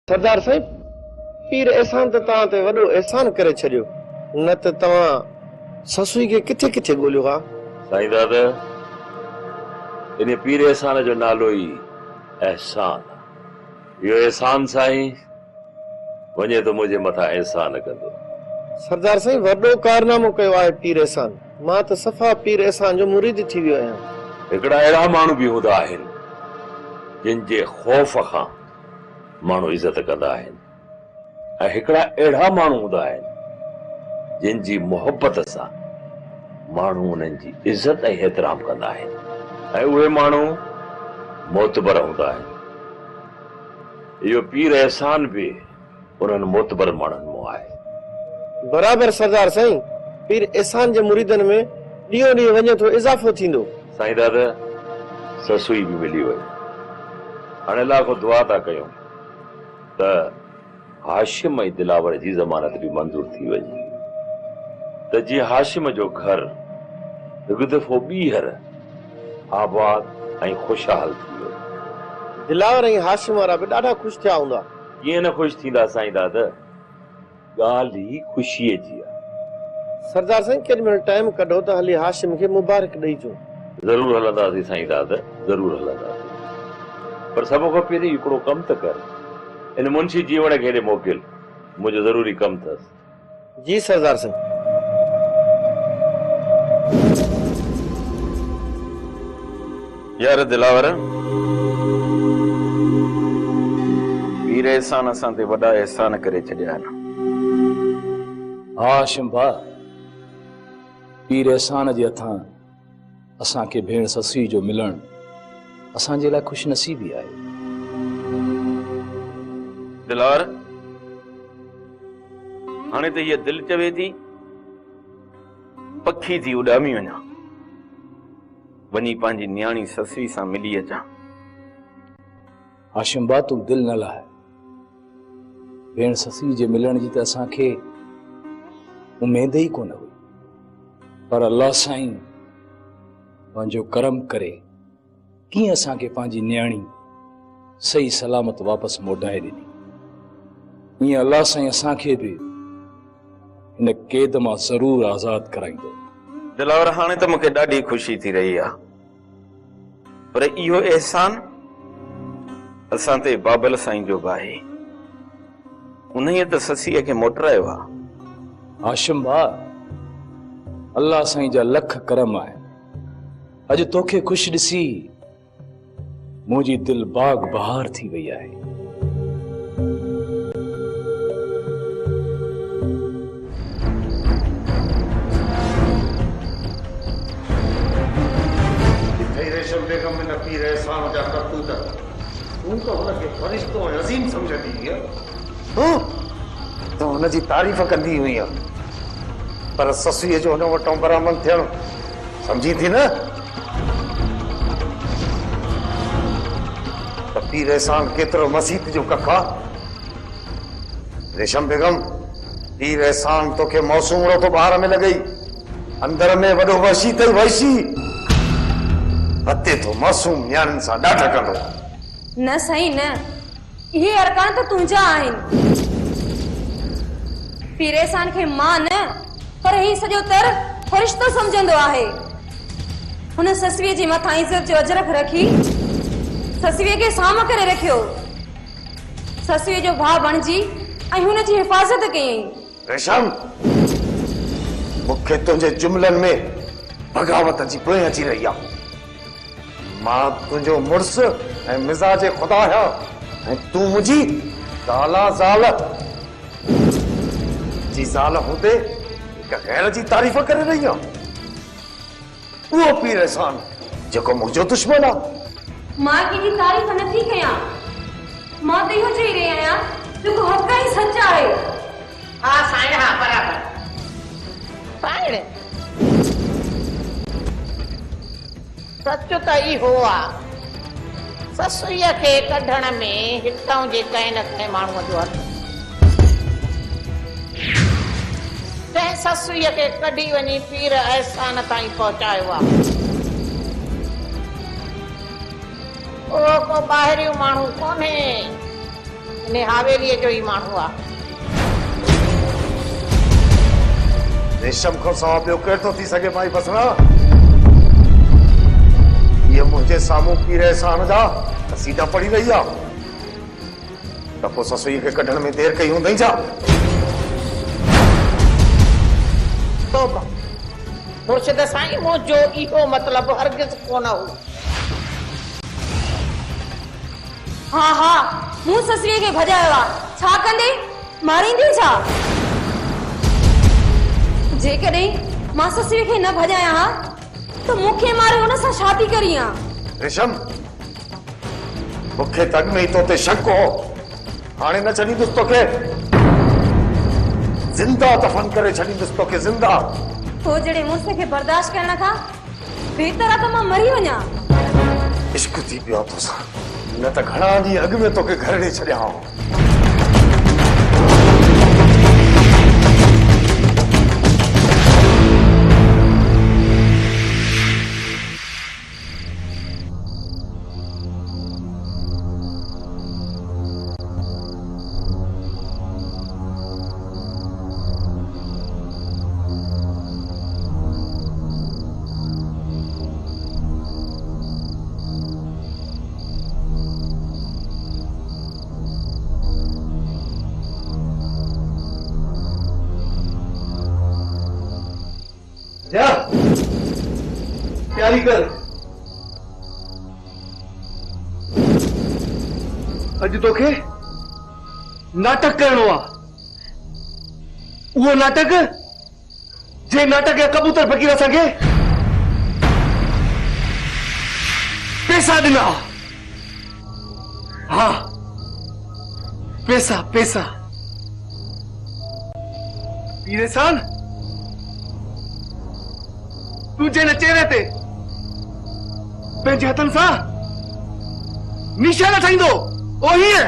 सरदार साहिब, पीर एहसान तो तव्हां ते वॾो एहसान करे छॾियो, न त तव्हां ससुई खे किथे किथे ॻोल्हियो हा। साईं दादा, इन पीर एहसान जो नालो ई एहसान। इहो एहसान साईं वञे तो मुंहिंजे मथां एहसान कंदो। सरदार साईं, वॾो कारनामो कयो आहे पीर एहसान। मां त सफ़ा पीर एहसान जो मुरीद थी वियो आहियां। हिकिड़ा अहिड़ा माण्हू बि हूंदा आहिनि जिन जे ख़ौफ़ खां माण्हू इज़त कंदा आहिनि, ऐं हिकिड़ा अहिड़ा माण्हू हूंदा आहिनि जिन जी मोहबत सां माण्हू उन्हनि जी इज़त ऐं एहतराम कंदा आहिनि, ऐं उहे माण्हू मोतबर हूंदा आहिनि। इहो पीर एहसान बि उन्हनि मोतबर माण्हुनि मां आहे। बराबर सरदार साईं, पीर एहसान जे मुरीदनि में ॾींहों ॾींहुं वञे थो इज़ाफ़ो थींदो। साईं दादा, ससुई बि मिली वई। हाणे लाखो दुआ था कयूं त हाशिम ऐं दिलावर जी ज़मानत बि मंज़ूर थी वञे, त जीअं हाशिम जो घर हिकु दफ़ो ॿीहर आबाद ऐं खुशहाल थी वियो। दिलावर ऐं हाशिम वारा बि ॾाढा ख़ुशि थिया हूंदा। कीअं न ख़ुशि थींदा साईं दादा, ॻाल्हि ई ख़ुशीअ जी आहे। सरदार साईं, केॾी महिल टाइम कढो त हली हाशिम खे मुबारक ॾेई अचूं। ज़रूर हलंदासीं साईं दादा, ज़रूर हलंदासीं। पर सभु खां पहिरीं हिकिड़ो कमु त कर, इन मुंशी जीवण खे हेॾे मोकिल, मुंहिंजो ज़रूरी कमु अथसि। जी सरदार साईं। यार दिलावर, पीर एहसान असां ते वॾा एहसान करे छॾिया आहिनि। हा हाशिम भाउ, पीर एहसान जे हथां असांखे भेण ससुई जो मिलण असांजे लाइ खुश नसीबी आहे। दिलावर, हाणे त हीअ दिलि चवे थी पखी थी उॾामी वञा, वञी पंहिंजी न्याणी ससुई सां मिली अचां। हाशिम भाउ, तूं दिलि न लाहे। भेण ससुई जे मिलण जी त असांखे उमेद ई कोन हुई, पर अल्लाह साईं पंहिंजो करम करे कीअं असांखे पंहिंजी न्याणी सही सलामत वापसि मोटाए ॾिनी। ईअं अल्लाह साईं असांखे बि हिन क़ैद मां ज़रूर आज़ाद कराईंदो। दिलावर, हाणे त मूंखे ॾाढी ख़ुशी थी रही आहे, पर इहो एहसान असां ते बाबल साईं जो बि आहे। उन्हीअ त ससीअ खे मोटरायो आहे। हाशिम भाउ, अल्लाह साईं जा लख करम आहे। अॼु तोखे ख़ुशि ॾिसी मुंहिंजी दिलि बाग बहार थी वई आहे। रेशम बेगम में न पीर एहसान जा करतूत, तूं तो हुनखे फरिश्तो ऐं अज़ीम सम्झंदी हुई, तो हुनजी तारीफ़ कंदी हुई, पर ससुईअ जो हुन वटों बरामद थियणु सम्झी थी न त पीर एहसान केतिरो मसीत जो कखा। रेशम बेगम, पीर एहसान तोखे मौसूम तो ॿार में लॻई, अंदर में वॾो वहशी अथई वहशी, हथे तो मासूम न्याणियुनि सां ॾाढा कंदो। न साईं न, इहे अरकान त तुंहिंजा आहिनि। पीर एहसान खे मां न, पर ही सॼो तर फरिश्तो सम्झंदो आहे। हुन ससुवीअ जे मथां इज़त जो अजरक रखी ससुवीअ खे साम करे रखियो, ससुवीअ जो भाउ बणिजी ऐं हुन जी हिफ़ाज़त कयईं। रेशम, मूंखे तुंहिंजे जुमलनि में बग़ावत जी पोइ अची रही आहे। मां तुंहिंजो मुड़ुस ऐं मिज़ाज ख़ुदा आहियां, ऐं तूं मुंहिंजी ज़ाला ज़ाल जी ज़ाल हूंदे हिक गैर जी तारीफ़ करे रही आहे। उहो पीर एहसान जेको मुंहिंजो दुश्मन आहे। मां कंहिंजी तारीफ़ नथी कयां, मां त इहो चई रही आहियां जेको हक़ ऐं सच आहे। हा साईं, हा बराबर। साईं, सच त इहो आहे, ससुईअ खे कढण में हितां जे कंहिं न कंहिं माण्हूअ जो हथ। तंहिं ससुईअ खे कढी वञी पीर एहसान ताईं पहुचायो आहे। उहो को ॿाहिरियों माण्हू कोन्हे, इन हवेलीअ जो ई माण्हू आहे। रेशम खां सवाइ ॿियो केरु थो थी सघे भाई बसरा? ये मुंहिंजे साम्हूं पीर एहसान जा सीधा पड़ी रही आहे त पोइ ससुईअ खे कढण में देरि कई हूंदई छा? तौबा मुर्शिद साईं, मुंहिंजो इहो मतिलबु हरगिज़ कोन हो। हा हा, मूं ससुरीअ खे भॼायो आहे, छा कंदे? मारींदी छा? जेकॾहिं मां ससुरीअ खे न भॼाया हा त मूंखे मारे हुन सां शादी करी आहे। रेशम, मूंखे तग में ई तो ते शक हो, हाणे न छॾींदुसि तोखे, ज़िंदा दफ़न करे छॾींदुसि तोखे ज़िंदा। तो जड़े मुड़स खे बर्दाश्त करण खां बेहतर आहे त मां मरी वञा। इश्क थी पियो तोसां, न त घणा ॾींहं अॻु में तोखे घर ॾे छॾिया हो। जा तैयारी कर, अज तोखे नाटक करणो आहे। उहो नाटक जे नाटक जा कबूतर फ़कीर असांखे पैसा ॾिना। हा, पैसा पैसा। पीर एहसान, तुझे न चेहरे ते पंहिंजे हथनि सां निशान ठाहींदो, ओ हीअं।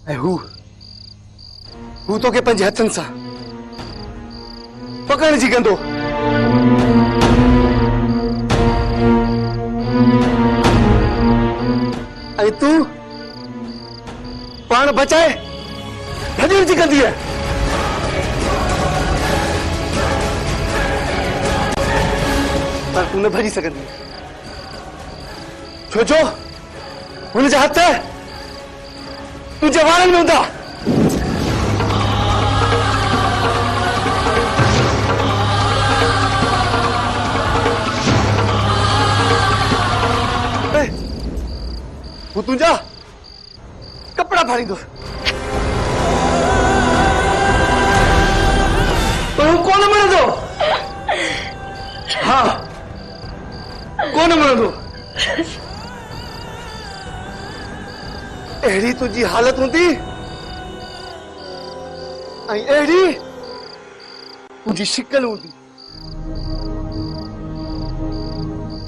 ऐं हू तोखे पंहिंजे हथनि सां पकड़ण जी कंदो। ऐं तू पाण बचाए भॼण जी कंदी है। पर तू न भॼी सघंदी, छो जो हुनजा हथ तुंहिंजे वारनि में हूंदा। वो तुंहिंजा कपड़ा फाड़ींदो, पर हू कोन मरंदो। हा, कोन मरंदो। अहिड़ी तुंहिंजी हालत हूंदी ऐं अहिड़ी तुंहिंजी शिकल हूंदी,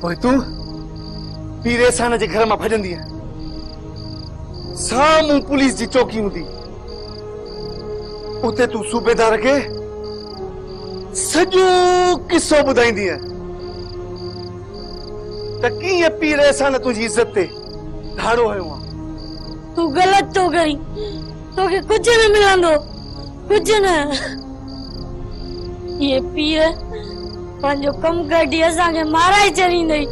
पोइ तूं पीर एहसान जे घर मां भॼंदी। साम्हूं पुलिस जी चौकी हूंदी, उते तूं सूबेदार खे सॼो किस्सो ॿुधाईंदी त कीअं पीर एहसान तुंहिंजी इज़त ते धाड़ो हयो आहे। तू गलत तो करी, तोखे कुछ न मिलंदो, कुछ न। ये पीर पंहिंजो कम कढी असांखे माराए छॾींदई,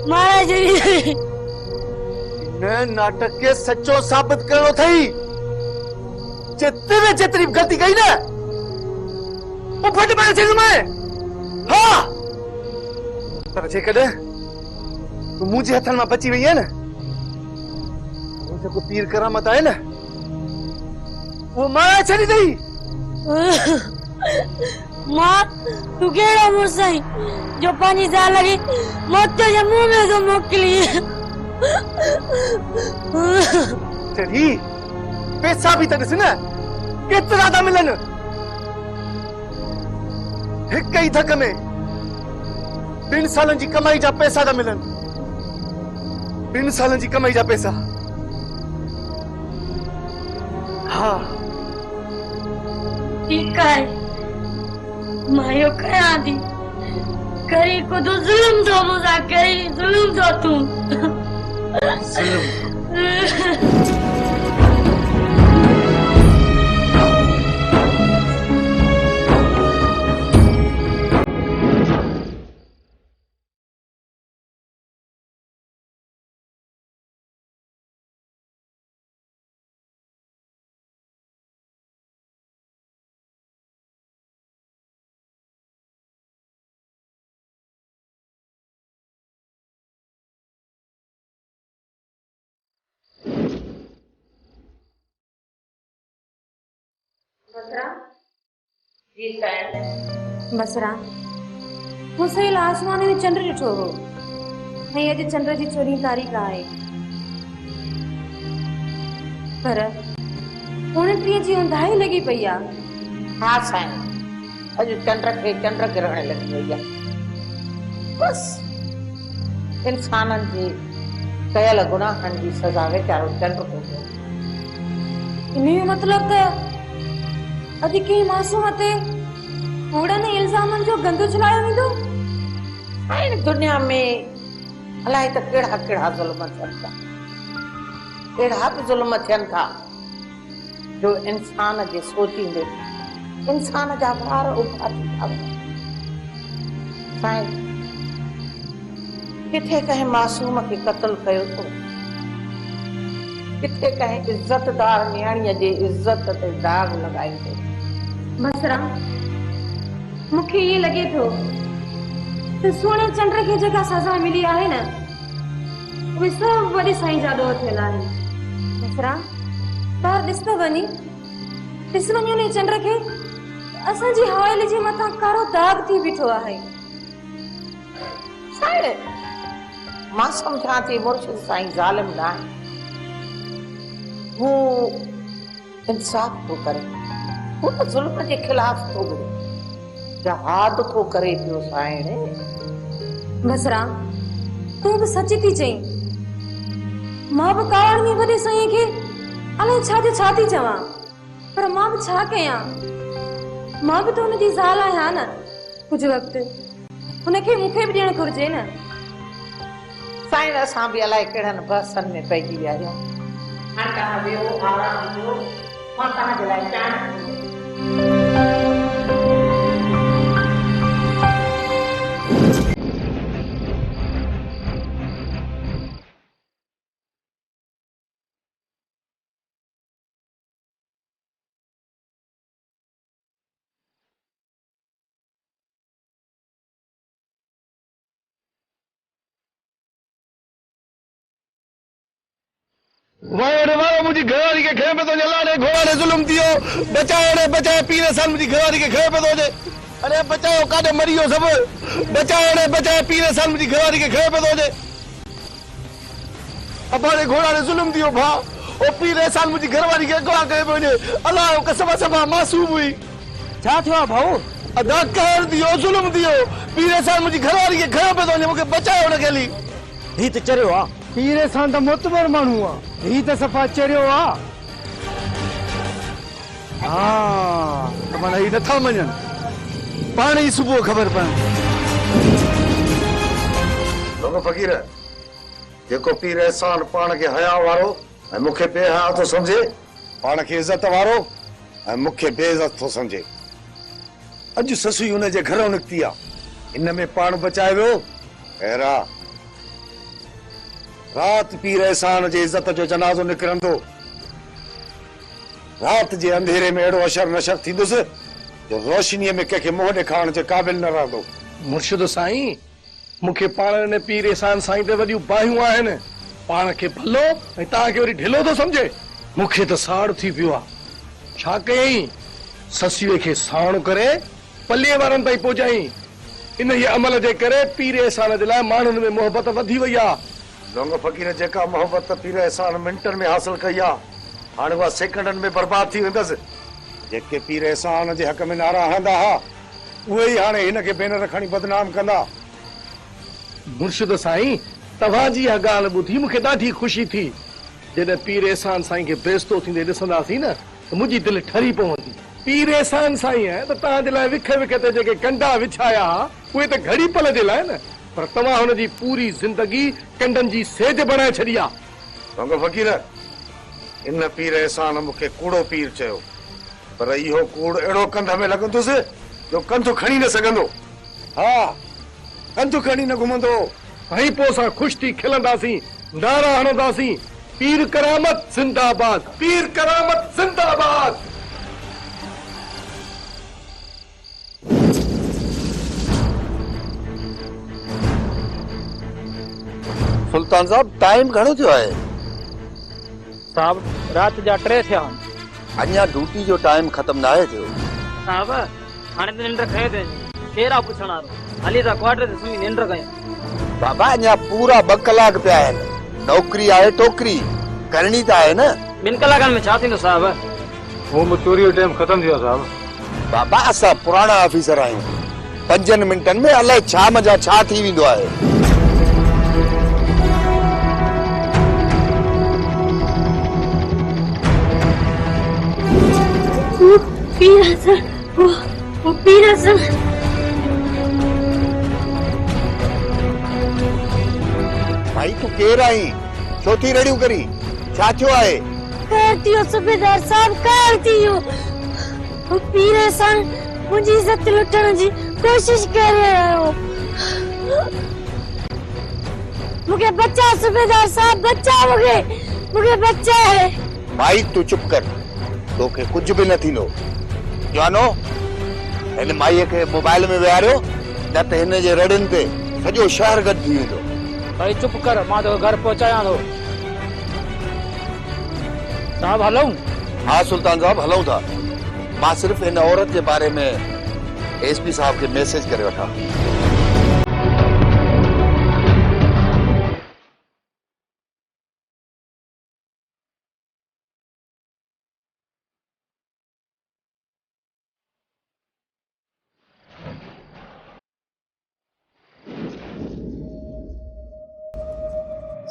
माराए छॾींदई। न नाटक के सच्चो साबित करणो थई, जेतिरे जेतिरी गलती कई न वो फट पए जेल में। हाँ, पर जेकॾहिं तू मुंहिंजे हथनि मां बची वई आहे न, जेको पीर करामत आहे न, वो माराए छॾींदई। मां, तू कहिड़ो मुड़ुस आहीं जो पंहिंजी ज़ाल खे मौत जे मुंहं में थो मोकिली। जॾहिं पैसा बि त ॾिस न केतिरा था मिलनि, हिक ई धक में 2 सालनि जी कमाई जा पैसा था मिलनि, 2 सालनि जी कमाई जा पैसा। हा ठीक है मायो कया दी करी को तो जुल्म दो मुझा करी जुल्म दो तुम जी साईं बसरा मूंखे आसमान में चंड ॾिठो हो ऐं अॼु चंड जी 14 तारीख़ आहे पर 29 जी उंधाई लॻी पई आहे। हाँ साईं अॼु चंड खे चंड ग्रहण लॻी वई आहे। बस इंसाननि जे कयल गुनाहनि जी सज़ा वेचारो चंड को इन जो मतलब त अॼु कंहिं मासूम ते कूड़नि इल्ज़ामनि जो गंदु चलायो वेंदो। साईं दुनिया में अलाए त कहिड़ा कहिड़ा ज़ुल्म थियनि था, अहिड़ा बि ज़ुल्म थियनि था जो इंसान जे सोचींदे इंसान जा ॿार उभा थी था वञनि। साईं किथे कंहिं मासूम खे क़त्ल कयो थो, किथे कंहिं इज़तदार नियाणीअ जे इज़त ते दाग़ लॻाई थो। बसरा मूंखे ईअं लॻे थो त सोने चंड खे जेका सज़ा मिली आहे न उहे सभु वॾे साईं जा ॾोह थियल आहिनि। बसरा ॿाहिरि ॾिस त वञी उन चंड खे असांजी हवेली जे मथां कारो दाग थी बीठो आहे। साईं मां सम्झां थी मुर्शिद साईं ज़ालिम न आहे, हू इंसाफ़ थो करे, हू त ज़ुल्म जे खिलाफ़ थो विढ़े, जहाद थो करे पियो। साईं बसरा तूं बि सच थी चई, मां बि कावड़ में वॾे साईं खे अलाए छा थी चवां, पर मां बि छा कयां, मां बि त हुनजी ज़ाल आहियां न। कुझु वक़्तु हुनखे मूंखे बि ॾियणु घुरिजे न। साईं असां बि अलाए कहिड़नि बहसनि में पइजी विया आहियूं। हाणे तव्हां वेहो आराम कयो, मां तव्हांजे लाइ चाहियां। वाह मुझी घरवारी के खे पे तो जला ने घोड़ा ने जुल्म दियो, बचाओ पीरे साल मुझी घरवारी के खे पे तो जे, अरे बचाओ काडे मरियो सब, बचाओ पीरे साल मुझी घरवारी के खे पे तो जे, अबारे घोड़ा ने जुल्म दियो भा, ओ पीरे साल मुझी घरवारी के घोड़ा के पे जे, अल्लाह कसम मासूम हुई। छा थियो भाऊ? अदा कहर दियो जुल्म दियो, पीरे साल मुझी घरवारी के खे पे तो जे, मुके बचाओ न गेली। ही त चरियो आ पीरे साल त मोतबर मानू आ, ही त सफा चरियो आ। हाँ त माना ही नथा मञन, पाण ही सुबुह खबर पए। लोग फकीर जेको पीर एहसान पाण के हया वारो ऐं मूंखे बेहया थो समझे, पाण खे इज्जत वारो ऐं मूंखे बेइज्जत थो समझे। अॼु ससुई हुन जे घरों निकिती आ, इन में पाण बचाए वियो। अहिड़ा रात पीर एहसान जे इज्जत जो जनाज़ो निकिरंदो, रात जे अंधेरे में अहिड़ो अशर नशर थींदुसि जो रोशनीअ में कंहिंखे मुंहुं ॾेखारण जे क़ाबिल न रहंदो। मुर्शिद साईं मूंखे पाण ने पीर एहसान साईं ते वॾियूं बाहियूं आहिनि, पाण खे भलो ऐं तव्हांखे वरी ढिलो थो समझे। मूंखे त साड़ थी पियो आहे, छा कयईं ससीअ खे साण करे पलीअ वारनि ताईं पहुचाई। इन जे अमल जे करे पीर एहसान जे लाइ माण्हुनि में मोहबत वधी वई आहे। लोंग फकीर जेका मोहबत पीर एहसान मिंटनि में हासिल कई आहे, हाणे उहा सेकंडनि में बर्बाद थी वेंदसि। जेके पीर एहसान जे हक़ में नारा हणंदा हुआ उहे ई हाणे हिन खे बैनर खणी बदनाम कंदा। मुर्शिद साईं तव्हांजी इहा ॻाल्हि ॿुधी मूंखे ॾाढी ख़ुशी थी। जॾहिं पीर एहसान साईं खे बेइज़्तो थींदे ॾिसंदासीं न तो मुझी दिल ठरी पवंदी। पीर एहसान साईं है तो तहां जे लाइ विख विख ते जेके कंडा विछाया उहे त घड़ी पल जे लाइ न, पर तव्हां हुन जी पूरी जिंदगी कंडनि जी सेज बणाए छॾी आहे। रंग फ़कीर, इन पीर एहसान मूंखे कूड़ो पीर चयो, पर इहो कूड़ अहिड़ो कंध में लॻंदुसि जो कंधु खणी न सघंदो। हा, कंधु खणी न घुमंदो। ऐं पोइ असां ख़ुशि थी खिलंदासीं, नारा हणंदासीं, पीर करामत जिंदाबाद, पीर करामत जिंदाबाद। सुल्तान साहब, टाइम घणो थियो आहे? साहब, रात जा 3 थिया अञा ड्यूटी जो टाइम ख़त्म न आहे थियो। साहब, हाणे त निंड खए ते केरा पुछण वारो, हली त क्वार्टर ते सुम्ही निंड कयूं। बाबा, अञा पूरा 2 कलाक पिया आहिनि। नौकरी आहे टोकरी, करणी त आहे न। 2 कलाकनि में छा थींदो साहब? वो चोरी जो टाइम ख़त्म थियो साहब। बाबा, असां पुराणा ऑफिसर आहियूं, 5 मिंटनि में अलाए छा मज़ा छा थी वेंदो आहे। पीरसन भाई, तू केर आई? छो थी रड़ियूं करी? छा थियो आहे? करतियो सुबेदार साहब, करतियो पीरसन मुंहिंजी इज्जत लुटण जी कोशिश करे रहियो। मूंखे बचा सुबेदार साहब, बचा मूंखे बचा है। भाई, तू चुप कर, तोखे कुछ भी न थींदो। जानो, हिन माईअ खे मोबाइल में विहारियो, न त हिन जे रड़ियुनि ते सॼो शहर गॾु थी वेंदो। भाई चुप कर, मां तो घर पहुचायां थो। साहब हलूं? हाँ सुल्तान साहब, हलूं था। मां सिर्फ हिन औरत जे बारे में एसपी साहब खे मैसेज करे वठां।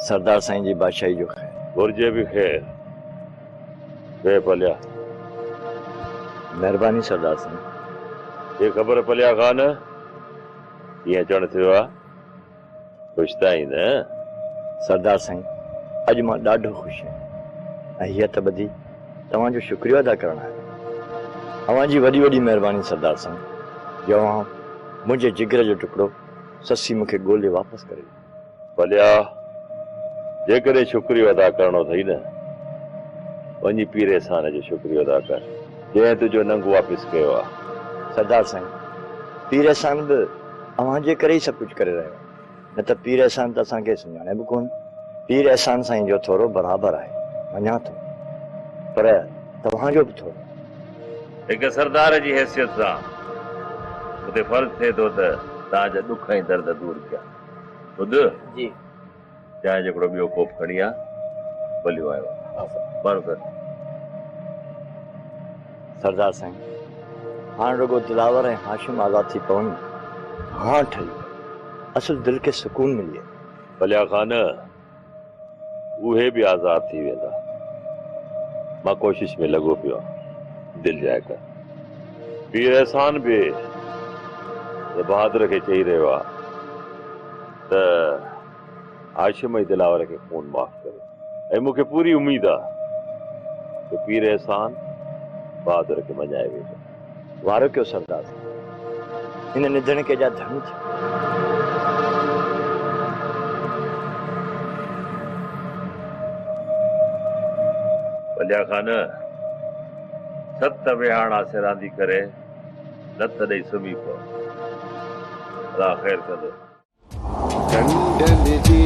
सरदार साईं जी बादशाही जो खैर। घुर्जे भी खैर। वे पलिया। मेहरबानी सरदार साईं। ये खबर पलिया खान ये चढ़ थियो आ? खुश ताई न? सरदार साईं, अज मां ॾाढो ख़ुशि आहियां। हीअ त ॿधी तव्हांजो शुक्रिया अदा करणु आहे। तव्हांजी वॾी वॾी महिरबानी सरदार साईं, जो मुंहिंजे जिगर जो टुकड़ो ससी मूंखे ॻोल्हे वापसि करे। पलिया, जेकॾहिं शुक्रियो अदा करणो अथई न, वञी पीर एहसान जो शुक्रियो अदा कर, जंहिं तुंहिंजो नंग वापसि कयो आहे। सरदार साईं, पीर एहसान बि अव्हांजे करे ई सभु कुझु करे रहियो, न त पीर एहसान त असांखे सुञाणे बि कोन। पीर एहसान साईं जो थोरो बराबरि आहे, मञा थो, पर तव्हांजो बि थोरो। हिकु सरदार जी हैसियत सां मूंखे फर्ज़ थिए थो त तव्हांजा ॾुख ऐं दर्द दूर कयां। ॿुध जी, चांहि जो हिकिड़ो ॿियो कोप खणी आ, भलियो आयो। बराबरि। सरदार साईं, हाणे रुगो दिलावर ऐं हाशिम आज़ाद थी पवनि, हाँ ठही असुल दिल खे सुकून मिले। भलिया खान, उहे बि आज़ाद थी वेंदा। मां कोशिश में लॻो पियो आहियां, दिलि जाए कर। पीर एहसान बि बहादुर खे चई रहियो आहे त हाशिम ऐं दिलावर खे खून माफ़ करे, ऐं मूंखे पूरी उम्मीद आहे त पीर एहसान बहादुर खे मञाए वेंदो। वारो कयो सरदार साईं, हिन निधन खे जा धर्म थियो। भलिया खान, 7 विहाणा सिरांदी करे नत ॾेई सुम्ही पओ। अल्लाह ख़ैर कंदो। कंडन जी